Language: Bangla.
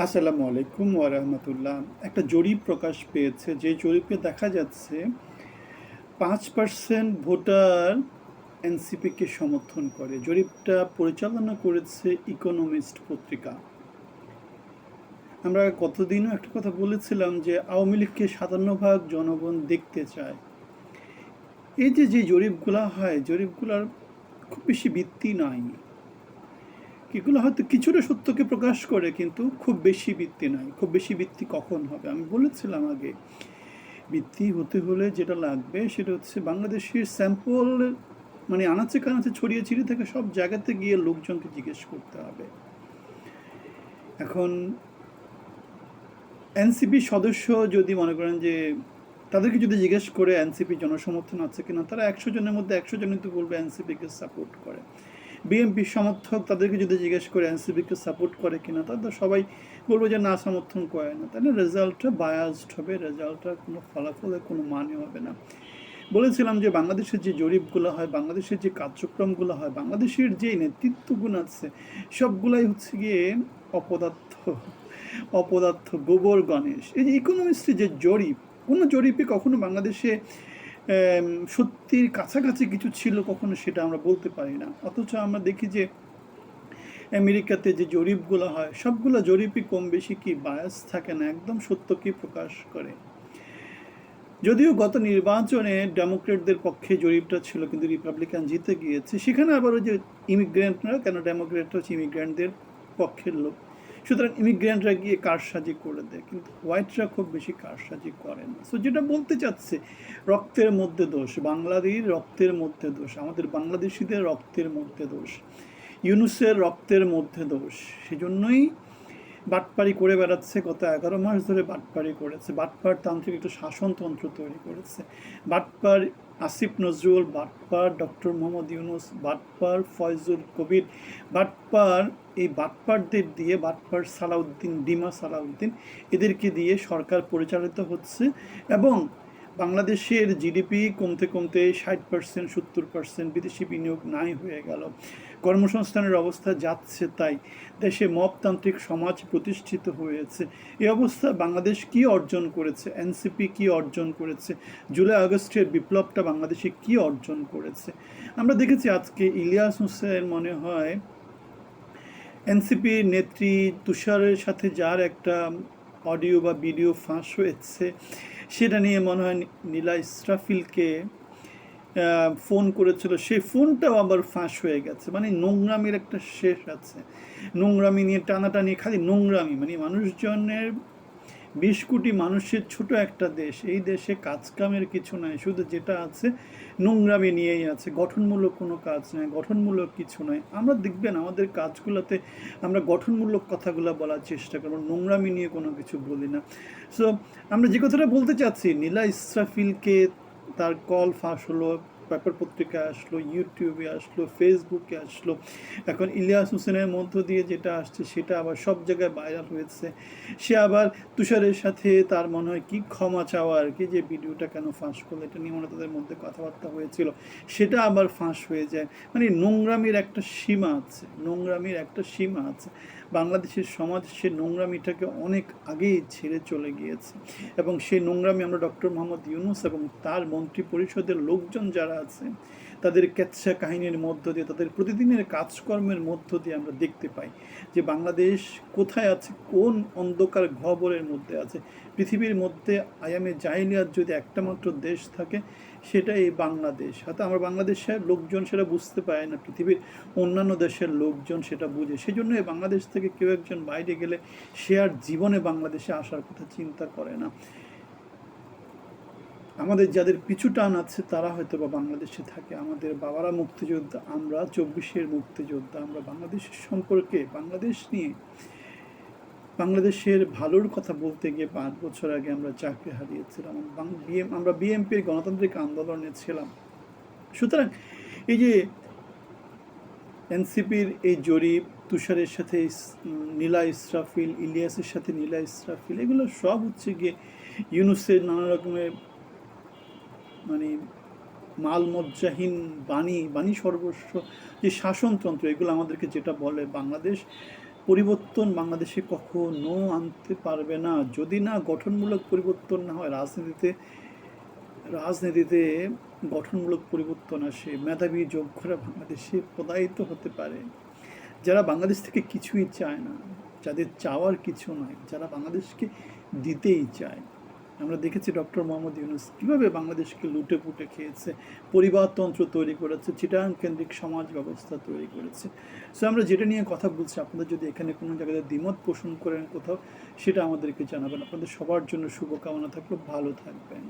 আসসালামু আলাইকুম ওয়া রাহমাতুল্লাহ। একটা জরিপ প্রকাশ পেয়েছে, যে জরিপে দেখা যাচ্ছে 5% ভোটার এনসিপিকে সমর্থন করে। জরিপটা পরিচালনা করেছে ইকোনমিস্ট পত্রিকা। আমরা গতদিনও একটা কথা বলেছিলাম যে আওয়ামী লীগকে 57% জনগণ দেখতে চায়। এই যে জরিপগুলা হয়, জরিপগুলার খুব বেশি ভিত্তি নাই। এগুলো হয়তো কিছুটা সত্যকে প্রকাশ করে, কিন্তু খুব বেশি ভিত্তি নাই। খুব বেশি ভিত্তি কখন হবে? আমি বলেছিলাম আগে, ভিত্তি হতে হলে যেটা লাগবে সেটা হচ্ছে বাংলাদেশের স্যাম্পল, মানে আনাচে কানাচে ছড়িয়ে ছিটিয়ে থেকে সব জায়গাতে গিয়ে লোকজনকে জিজ্ঞেস করতে হবে। এখন এনসিপি সদস্য যদি মনে করেন যে তাদেরকে যদি জিজ্ঞেস করে এনসিপি জনসমর্থন আছে কিনা, তারা 100 জনের মধ্যে 100 জনই তো বলবে এনসিপিকে সাপোর্ট করে। বিএনপির সমর্থক তাদেরকে যদি জিজ্ঞেস করে এনসিপিকে সাপোর্ট করে কিনা, তাদের সবাই বলবো যে না, সমর্থন করে না। তাহলে রেজাল্টটা বায়াসড হবে, রেজাল্টটার কোনো ফলাফলের কোনো মানে হবে না। বলেছিলাম যে বাংলাদেশের যে জরিপগুলো হয়, বাংলাদেশের যে কার্যক্রমগুলো হয়, বাংলাদেশের যে নেতৃত্বগুণ আছে, সবগুলাই হচ্ছে গিয়ে অপদার্থ। অপদার্থ, গোবর গণেশ। এই যে ইকোনমিস্টের যে জরিপ, কোনো জরিপে কখনো বাংলাদেশে সত্যির কাছাকাছি কিছু ছিল কখনো, সেটা আমরা বলতে পারি না। অথচ আমরা দেখি যে আমেরিকাতে যে জরিপগুলো হয়, সবগুলো জরিপই কম বেশি কি বায়াস থাকে না, একদম সত্যকে প্রকাশ করে। যদিও গত নির্বাচনে ডেমোক্রেটদের পক্ষে জরিপটা ছিল, কিন্তু রিপাবলিকান জিতে গিয়েছে। সেখানে আবার ওই যে ইমিগ্রেন্টরা, কেন ডেমোক্রেটরা হচ্ছে ইমিগ্রেন্টদের পক্ষের লোক, সুতরাং ইমিগ্রেন্টরা গিয়ে কারসাজি করে দেয়, কিন্তু হোয়াইটরা খুব বেশি কারসাজি করে না। সো যেটা বলতে চাচ্ছে, রক্তের মধ্যে দোষ, বাংলাদেশের রক্তের মধ্যে দোষ, আমাদের বাংলাদেশিদের রক্তের মধ্যে দোষ, ইউনুসের রক্তের মধ্যে দোষ। সেজন্যই বাটপারি করে বেড়াচ্ছে, গত 11 মাস ধরে বাটপারি করেছে। বাটপার তান্ত্রিক একটা শাসনতন্ত্র তৈরি করেছে। বাটপার আসিফ নজরুল, বাটপার ডক্টর মোহাম্মদ ইউনুস, বাটপার ফয়জুল কবির, বাটপার এই বাটপারদের দিয়ে, বাটপার সালাউদ্দিন, ডিমা সালাউদ্দিন, এদেরকে দিয়ে সরকার পরিচালিত হচ্ছে। এবং বাংলাদেশের জিডিপি কমতে কমতে 60%, 70% বিদেশি বিনিয়োগ নাই হয়ে গেল। কর্মসংস্থানের অবস্থা যাচ্ছে তাই। দেশে মপতান্ত্রিক সমাজ প্রতিষ্ঠিত হয়েছে। এই অবস্থা বাংলাদেশ কি অর্জন করেছে? এনসিপি কি অর্জন করেছে? জুলাই আগস্টের বিপ্লবটা বাংলাদেশে কি অর্জন করেছে? আমরা দেখেছি আজকে ইলিয়াস হোসেন, মনে হয় এনসিপির নেত্রী তুষারের সাথে যার একটা অডিও বা ভিডিও ফাঁস হয়েছে, সেটা নিয়ে মনে হয় নীলা ইসরাফিলকে ফোন করেছিল, সেই ফোনটাও আবার ফাঁস হয়ে গেছে। মানে নোংরামির একটা শেষ আছে। নোংরামি নিয়ে টানাটানি, খালি নোংরামি। মানে মানুষজনের, 20 কোটি মানুষের ছোট একটা দেশ, এই দেশে কাজকামের কিছু নাই, শুধু যেটা আছে নোংরামি নিয়েই আছে। গঠনমূলক কোনো কাজ নাই, গঠনমূলক কিছু নয়। আমরা দেখবেন আমাদের কাজগুলোতে আমরা গঠনমূলক কথাগুলো বলার চেষ্টা করবো, নোংরামি নিয়ে কোনো কিছু বলি না। সো আমরা যে কথাটা বলতে চাচ্ছি, নীলা ইসরাফিলকে তার কল ফাঁস হলো, পেপার পত্রিকায় আসলো, ইউটিউবে আসলো, ফেসবুকে আসলো, এখন ইলিয়াস হোসেনের মধ্য দিয়ে যেটা আসছে সেটা আবার সব জায়গায় ভাইরাল হয়েছে। সে আবার তুষারের সাথে তার মনে হয় কি ক্ষমা চাওয়া আর কি, যে ভিডিওটা কেন ফাঁস করলো, এটা নিয়ে মনে তাদের মধ্যে কথাবার্তা হয়েছিল, সেটা আবার ফাঁস হয়ে যায়। মানে নোংরামির একটা সীমা আছে, নোংরামির একটা সীমা আছে। বাংলাদেশের সমাজ সে নোংরামিটাকে অনেক আগেই ছেড়ে চলে গিয়েছে। এবং সেই নোংরামি আমরা ডক্টর মোহাম্মদ ইউনুস এবং তার মন্ত্রী পরিষদের লোকজন যারা আছে, তাদের কেচ্ছা কাহিনীর মধ্য দিয়ে, তাদের প্রতিদিনের কাজকর্মের মধ্য দিয়ে আমরা দেখতে পাই যে বাংলাদেশ কোথায় আছে, কোন অন্ধকার গহ্বরের মধ্যে আছে। পৃথিবীর মধ্যে আয়ামে জাহিলিয়াত যদি একটা মাত্র দেশ থাকে, সেটা এই বাংলাদেশ। হয়তো আমার বাংলাদেশের লোকজন সেটা বুঝতে পারে না, পৃথিবীর অন্যান্য দেশের লোকজন সেটা বুঝে। সেই জন্য এই বাংলাদেশ থেকে কেউ একজন বাইরে গেলে সে আর জীবনে বাংলাদেশে আসার কথা চিন্তা করে না। আমাদের যাদের পিছু টান আছে তারা হয়তো বা বাংলাদেশে থাকে। আমাদের বাবারা মুক্তিযোদ্ধা, আমরা 24-এর মুক্তিযোদ্ধা। আমরা বাংলাদেশের সম্পর্কে, বাংলাদেশ নিয়ে, বাংলাদেশের ভালোর কথা বলতে গিয়ে 5 বছর আগে আমরা চাকরি হারিয়েছিলাম। আমরা বিএনপির গণতান্ত্রিক আন্দোলনে ছিলাম। সুতরাং এই যে এনসিপির এই জরিপ, তুষারের সাথে নীলা ইসরাফিল, ইলিয়াসের সাথে নীলা ইসরাফিল, এগুলো সব হচ্ছে গিয়ে ইউনুসের নানা রকমের মানে মালমজ্জাহীন বাণী, বাণী সর্বস্ব যে শাসনতন্ত্র, এগুলো আমাদেরকে যেটা বলে বাংলাদেশ পরিবর্তন বাংলাদেশে কখনো আনতে পারবে না যদি না গঠনমূলক পরিবর্তন না হয়। রাজনীতিতে গঠনমূলক পরিবর্তন আসে, মেধাবী যোগ্যরা বাংলাদেশে পদায়িত হতে পারে। যারা বাংলাদেশ থেকে কিছুই চায় না, যাদের চাওয়ার কিছু নয়, যারা বাংলাদেশকে দিতেই চায়। আমরা দেখেছি ডক্টর মোহাম্মদ ইউনূস কীভাবে বাংলাদেশকে লুটে পুটে খেয়েছে, পরিবারতন্ত্র তৈরি করেছে, চিটাগাং কেন্দ্রিক সমাজ ব্যবস্থা তৈরি করেছে। সো আমরা যেটা নিয়ে কথা বলছি, আপনাদের যদি এখানে কোনো জায়গায় দ্বিমত পোষণ করেন কোথাও, সেটা আমাদেরকে জানাবেন। আপনাদের সবার জন্য শুভকামনা থাকলো, ভালো থাকবেন।